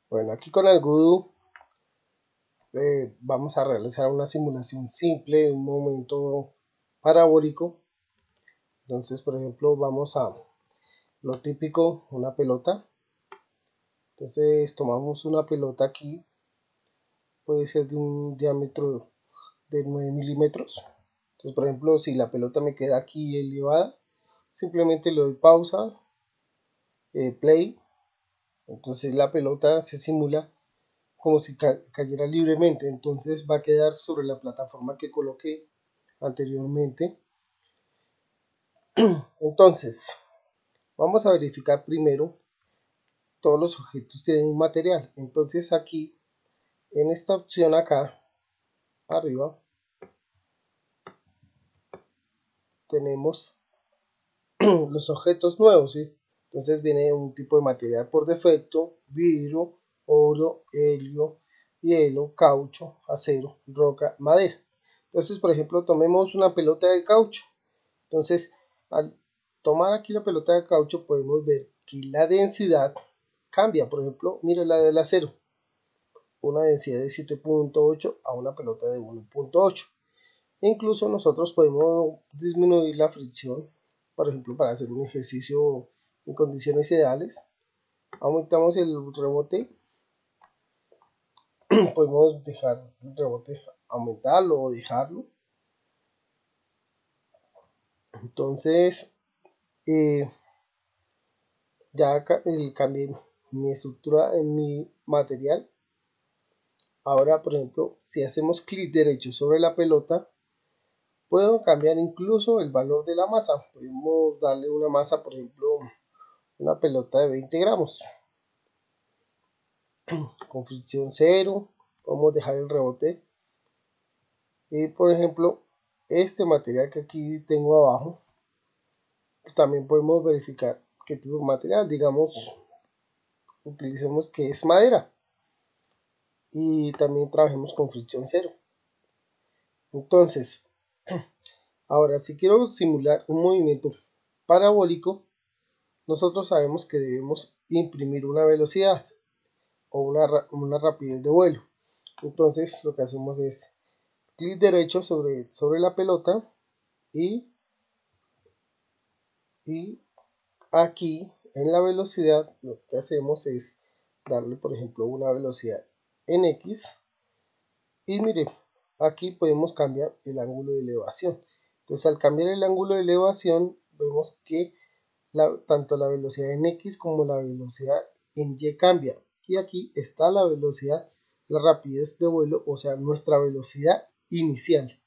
Bueno, aquí con el Godot vamos a realizar una simulación simple de un momento parabólico. Entonces, por ejemplo, vamos a lo típico, una pelota. Entonces, tomamos una pelota aquí, puede ser de un diámetro de 9 milímetros. Entonces, por ejemplo, si la pelota me queda aquí elevada, simplemente le doy pausa, play. Entonces, la pelota se simula como si cayera libremente, entonces va a quedar sobre la plataforma que coloqué anteriormente. Entonces vamos a verificar primero todos los objetos tienen un material. Entonces aquí en esta opción acá arriba tenemos los objetos nuevos, ¿sí? Entonces viene un tipo de material por defecto: vidrio, oro, helio, hielo, caucho, acero, roca, madera. Entonces, por ejemplo, tomemos una pelota de caucho. Entonces, al tomar aquí la pelota de caucho podemos ver que la densidad cambia. Por ejemplo, mire la del acero, una densidad de 7.8 a una pelota de 1.8. Incluso nosotros podemos disminuir la fricción, por ejemplo, para hacer un ejercicio en condiciones ideales. Aumentamos el rebote, podemos dejar el rebote, aumentarlo o dejarlo. Entonces, ya cambié mi estructura en mi material. Ahora, por ejemplo, si hacemos clic derecho sobre la pelota, puedo cambiar incluso el valor de la masa. Podemos darle una masa, por ejemplo, una pelota de 20 gramos. Con fricción cero, podemos dejar el rebote. Y por ejemplo, este material que aquí tengo abajo, también podemos verificar qué tipo de material. Digamos, utilicemos que es madera. Y también trabajemos con fricción cero. Entonces, ahora si quiero simular un movimiento parabólico, nosotros sabemos que debemos imprimir una velocidad o una rapidez de vuelo. Entonces lo que hacemos es clic derecho sobre la pelota y aquí en la velocidad lo que hacemos es darle, por ejemplo, una velocidad en X. Y mire, aquí podemos cambiar el ángulo de elevación. Entonces, al cambiar el ángulo de elevación, vemos que tanto la velocidad en X como la velocidad en Y cambia. Y aquí está la velocidad, la rapidez de vuelo, o sea, nuestra velocidad inicial.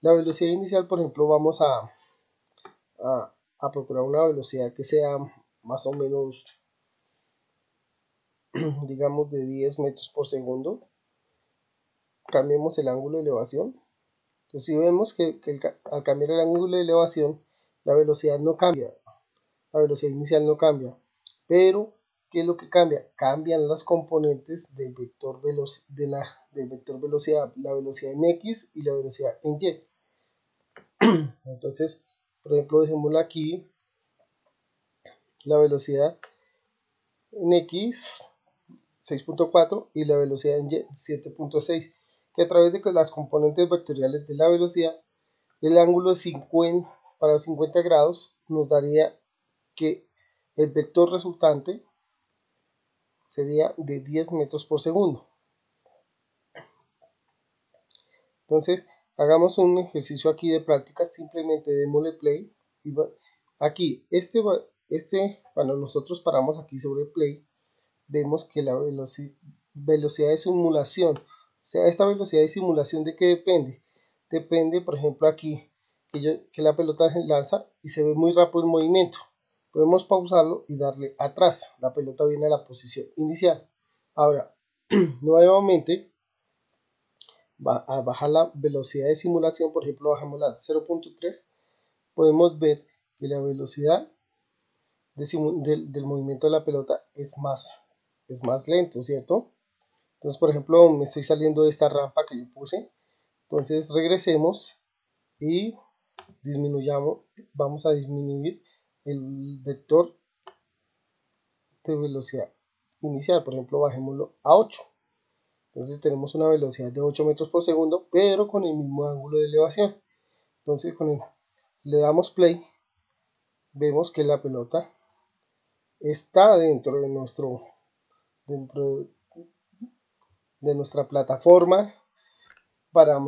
La velocidad inicial, por ejemplo, vamos a procurar una velocidad que sea más o menos, digamos, de 10 metros por segundo. Cambiemos el ángulo de elevación. Entonces, si vemos que al cambiar el ángulo de elevación, la velocidad no cambia, la velocidad inicial no cambia, pero ¿qué es lo que cambia? Cambian las componentes del vector, del vector velocidad, la velocidad en X y la velocidad en Y. Entonces, por ejemplo, dejémosla aquí, la velocidad en X 6.4 y la velocidad en Y 7.6, que a través de las componentes vectoriales de la velocidad, el ángulo de 50 para 50 grados nos daría que el vector resultante sería de 10 metros por segundo. Entonces, hagamos un ejercicio aquí de práctica, simplemente démosle play. Y aquí, cuando nosotros paramos aquí sobre play, vemos que la velocidad de simulación, o sea, esta velocidad de simulación, ¿de qué depende? Depende, por ejemplo, aquí, que la pelota se lanza y se ve muy rápido el movimiento. Podemos pausarlo y darle atrás. La pelota viene a la posición inicial. Ahora, nuevamente, va a bajar la velocidad de simulación. Por ejemplo, bajamos la 0.3. Podemos ver que la velocidad del movimiento de la pelota es más lento, ¿cierto? Entonces, por ejemplo, me estoy saliendo de esta rampa que yo puse. Entonces, regresemos y disminuyamos. Vamos a disminuir el vector de velocidad. inicial. Por ejemplo, bajémoslo a 8. Entonces tenemos una velocidad de 8 metros por segundo, pero con el mismo ángulo de elevación. Entonces le damos play, vemos que la pelota está dentro de nuestra plataforma para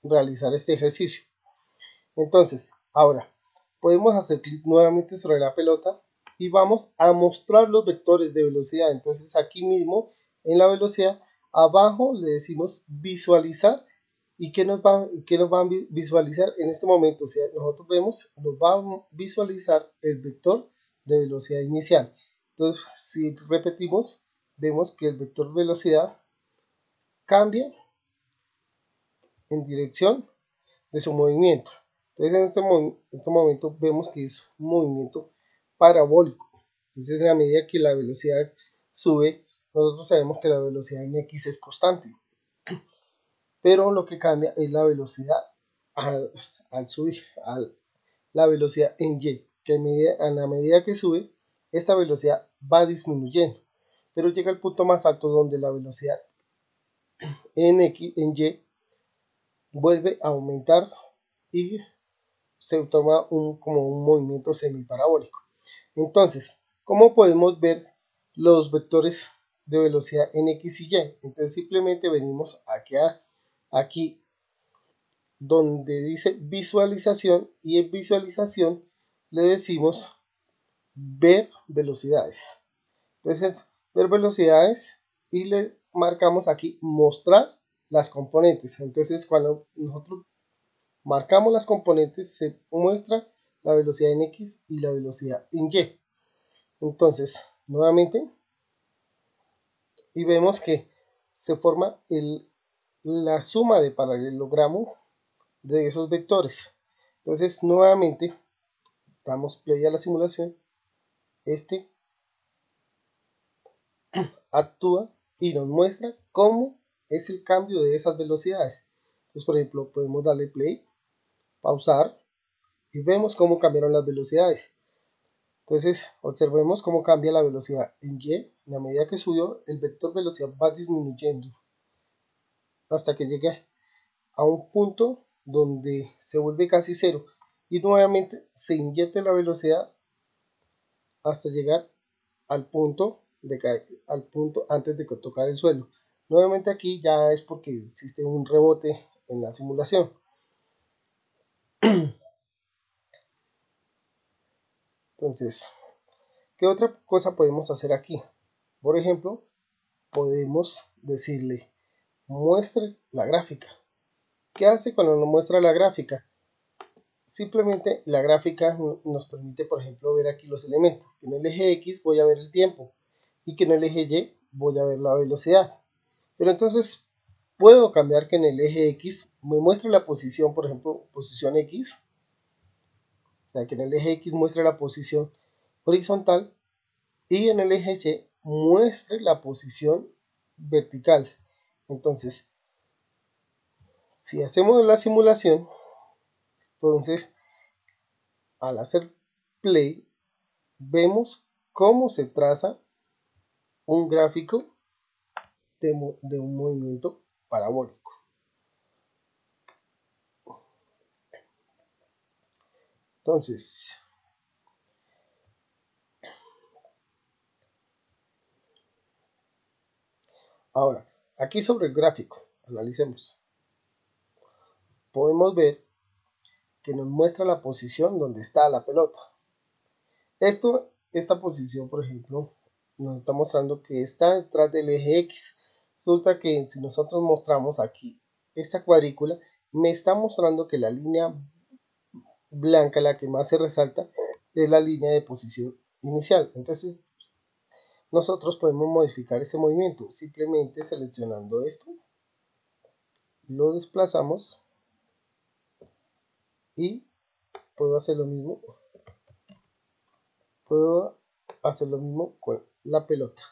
realizar este ejercicio. Entonces, ahora podemos hacer clic nuevamente sobre la pelota y vamos a mostrar los vectores de velocidad. Entonces, aquí mismo en la velocidad, abajo le decimos visualizar. ¿Y qué nos va a visualizar en este momento? O sea, nosotros vemos, nos va a visualizar el vector de velocidad inicial. Entonces, si repetimos, vemos que el vector velocidad cambia en dirección de su movimiento. Entonces en este momento vemos que es un movimiento parabólico. Entonces a medida que la velocidad sube, nosotros sabemos que la velocidad en X es constante, pero lo que cambia es la velocidad al subir, la velocidad en Y, que a la medida que sube, esta velocidad va disminuyendo, pero llega al punto más alto donde la velocidad en Y vuelve a aumentar y se toma como un movimiento semiparabólico. Entonces, ¿cómo podemos ver los vectores de velocidad en X y Y? Entonces simplemente venimos aquí donde dice visualización, y en visualización le decimos ver velocidades. Entonces, ver velocidades y le marcamos aquí mostrar las componentes. Entonces, cuando nosotros marcamos las componentes, se muestra la velocidad en X y la velocidad en Y. Entonces, nuevamente, y vemos que se forma la suma de paralelogramo de esos vectores. Entonces, nuevamente, damos play a la simulación. Este actúa y nos muestra cómo es el cambio de esas velocidades. Entonces, por ejemplo, podemos darle play, pausar y vemos cómo cambiaron las velocidades. Entonces, observemos cómo cambia la velocidad en Y. En la medida que subió, el vector velocidad va disminuyendo hasta que llegue a un punto donde se vuelve casi cero. Y nuevamente se inyecta la velocidad hasta llegar al punto, al punto antes de tocar el suelo. Nuevamente aquí ya es porque existe un rebote en la simulación. Entonces, ¿qué otra cosa podemos hacer aquí? Por ejemplo, podemos decirle muestre la gráfica. ¿Qué hace cuando nos muestra la gráfica? Simplemente la gráfica nos permite, por ejemplo, ver aquí los elementos. Que en el eje X voy a ver el tiempo y que en el eje Y voy a ver la velocidad. Pero entonces puedo cambiar que en el eje X me muestre la posición, por ejemplo, posición X. O sea, que en el eje X muestre la posición horizontal y en el eje Y muestre la posición vertical. Entonces, si hacemos la simulación, entonces al hacer play, vemos cómo se traza un gráfico de un movimiento parabólico. Entonces, ahora, aquí sobre el gráfico, analicemos. Podemos ver que nos muestra la posición donde está la pelota. Esta posición, por ejemplo, nos está mostrando que está detrás del eje X. Resulta que si nosotros mostramos aquí esta cuadrícula, me está mostrando que la línea blanca, la que más se resalta, es la línea de posición inicial. Entonces, nosotros podemos modificar este movimiento simplemente seleccionando esto, lo desplazamos y puedo hacer lo mismo. Puedo hacer lo mismo con la pelota.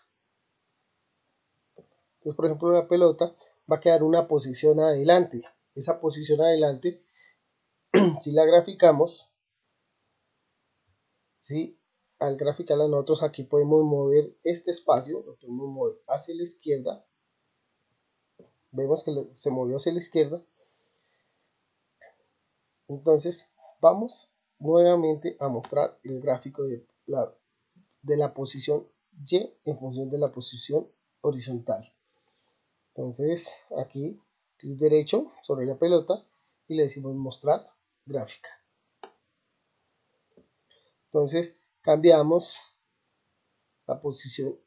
Entonces, por ejemplo, la pelota va a quedar una posición adelante. Esa posición adelante, si la graficamos, ¿sí? al Graphical, nosotros aquí podemos mover este espacio, lo podemos mover hacia la izquierda. Vemos que se movió hacia la izquierda. Entonces vamos nuevamente a mostrar el gráfico de la posición Y en función de la posición horizontal. Entonces aquí clic derecho sobre la pelota y le decimos mostrar gráfica. Entonces cambiamos la posición,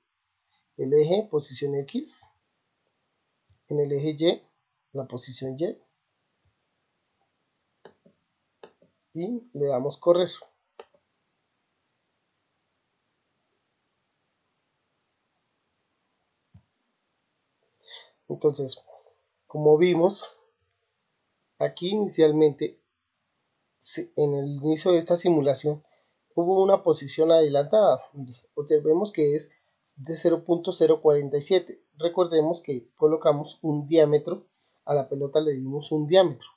el eje posición X, en el eje Y la posición Y le damos correr. Entonces, como vimos aquí inicialmente, en el inicio de esta simulación hubo una posición adelantada. Mire, observemos que es de 0.047. Recordemos que colocamos un diámetro, a la pelota le dimos un diámetro.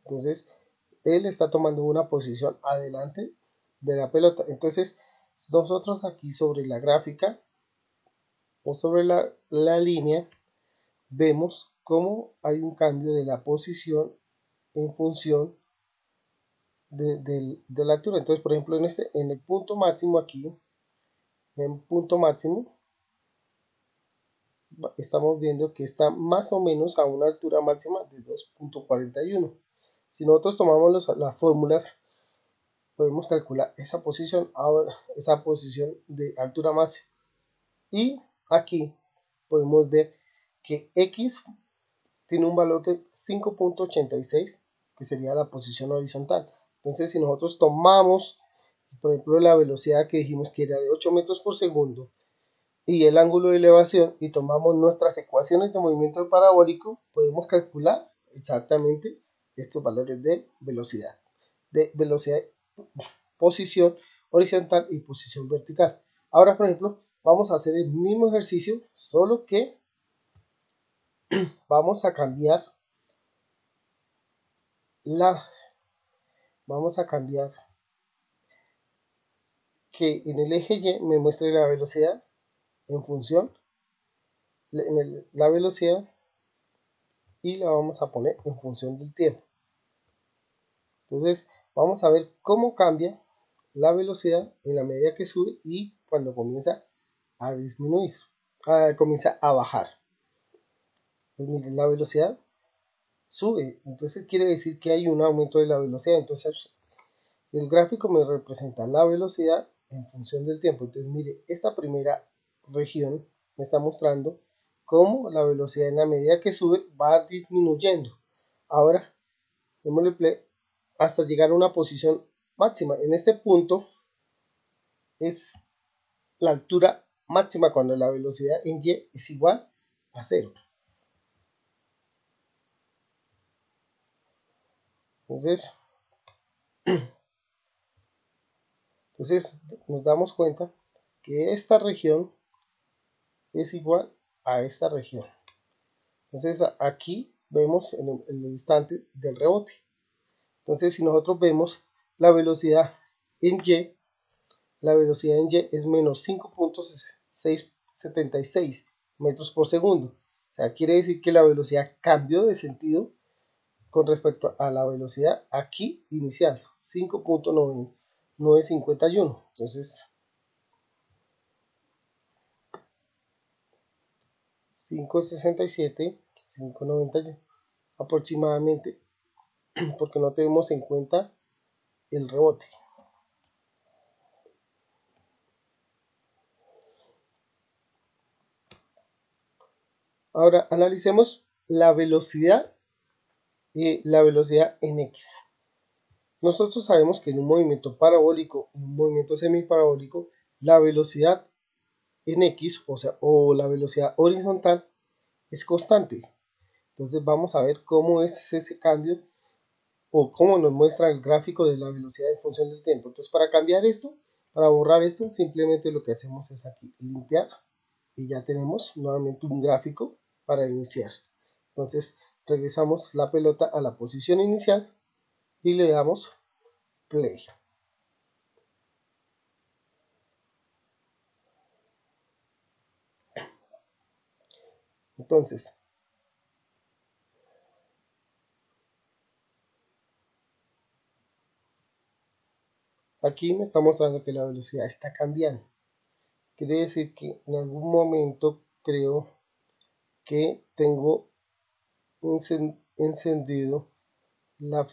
Entonces, él está tomando una posición adelante de la pelota. Entonces, nosotros aquí sobre la gráfica o sobre la línea, vemos cómo hay un cambio de la posición en función de la altura. Entonces, por ejemplo, en el punto máximo aquí, en el punto máximo, estamos viendo que está más o menos a una altura máxima de 2.41. Si nosotros tomamos las fórmulas, podemos calcular esa posición, ahora esa posición de altura máxima. Y aquí podemos ver que X tiene un valor de 5.86, que sería la posición horizontal. Entonces, si nosotros tomamos, por ejemplo, la velocidad que dijimos que era de 8 metros por segundo y el ángulo de elevación y tomamos nuestras ecuaciones de movimiento parabólico, podemos calcular exactamente estos valores de velocidad, posición horizontal y posición vertical. Ahora, por ejemplo, vamos a hacer el mismo ejercicio, solo que vamos a cambiar la vamos a cambiar que en el eje Y me muestre la velocidad en función la velocidad, y la vamos a poner en función del tiempo. Entonces vamos a ver cómo cambia la velocidad en la medida que sube y cuando comienza a disminuir, comienza a bajar. Entonces, miren, la velocidad sube, entonces quiere decir que hay un aumento de la velocidad. Entonces el gráfico me representa la velocidad en función del tiempo. Entonces mire, esta primera región me está mostrando cómo la velocidad en la medida que sube va disminuyendo. Ahora démosle play hasta llegar a una posición máxima. En este punto es la altura máxima cuando la velocidad en Y es igual a 0. Entonces nos damos cuenta que esta región es igual a esta región. Entonces aquí vemos en el instante del rebote. Entonces si nosotros vemos la velocidad en Y, la velocidad en Y es menos 5.676 metros por segundo. O sea, quiere decir que la velocidad cambió de sentido con respecto a la velocidad aquí inicial, 5.951. Entonces 567, 591 aproximadamente, porque no tenemos en cuenta el rebote. Ahora analicemos la velocidad en X. Nosotros sabemos que en un movimiento parabólico, en un movimiento semiparabólico, la velocidad en X, o la velocidad horizontal, es constante. Entonces vamos a ver cómo es ese cambio o cómo nos muestra el gráfico de la velocidad en función del tiempo. Entonces para cambiar esto, para borrar esto, simplemente lo que hacemos es aquí limpiar y ya tenemos nuevamente un gráfico para iniciar. Entonces regresamos la pelota a la posición inicial y le damos play. Entonces, aquí me está mostrando que la velocidad está cambiando. Quiere decir que en algún momento creo que tengo encendido la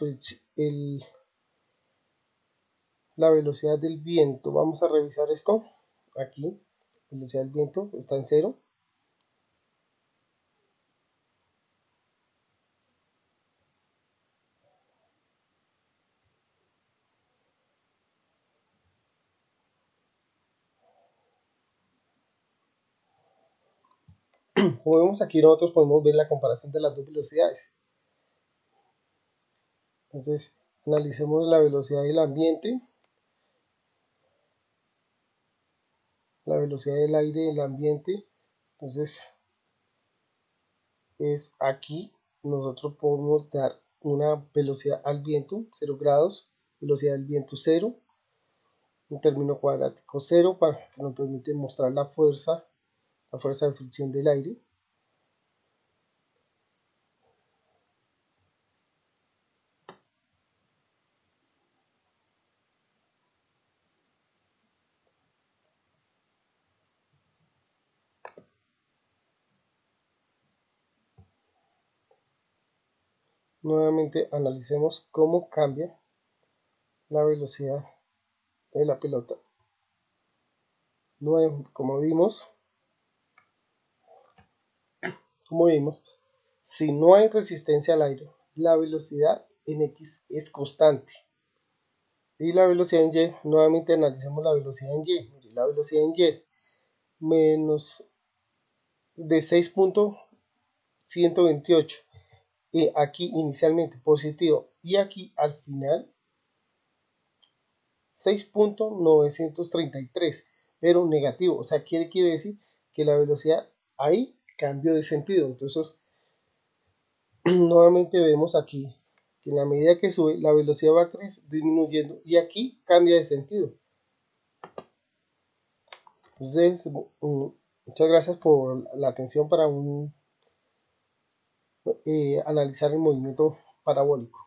velocidad del viento. Vamos a revisar esto. Aquí, velocidad del viento está en 0. Como vemos aquí, nosotros podemos ver la comparación de las dos velocidades. Entonces, analicemos la velocidad del ambiente, la velocidad del aire del ambiente. Entonces, es aquí nosotros podemos dar una velocidad al viento, 0 grados, velocidad del viento 0, un término cuadrático 0 para que nos permite mostrar la fuerza de fricción del aire. Nuevamente analicemos cómo cambia la velocidad de la pelota. Como vimos, si no hay resistencia al aire, la velocidad en X es constante. Y la velocidad en Y, nuevamente analicemos la velocidad en Y. La velocidad en Y es menos de 6.128. Y aquí inicialmente positivo. Y aquí al final 6.933. Pero negativo. O sea, quiere decir que la velocidad ahí cambió de sentido. Entonces, nuevamente vemos aquí que en la medida que sube, la velocidad va disminuyendo y aquí cambia de sentido. Entonces, muchas gracias por la atención para analizar el movimiento parabólico.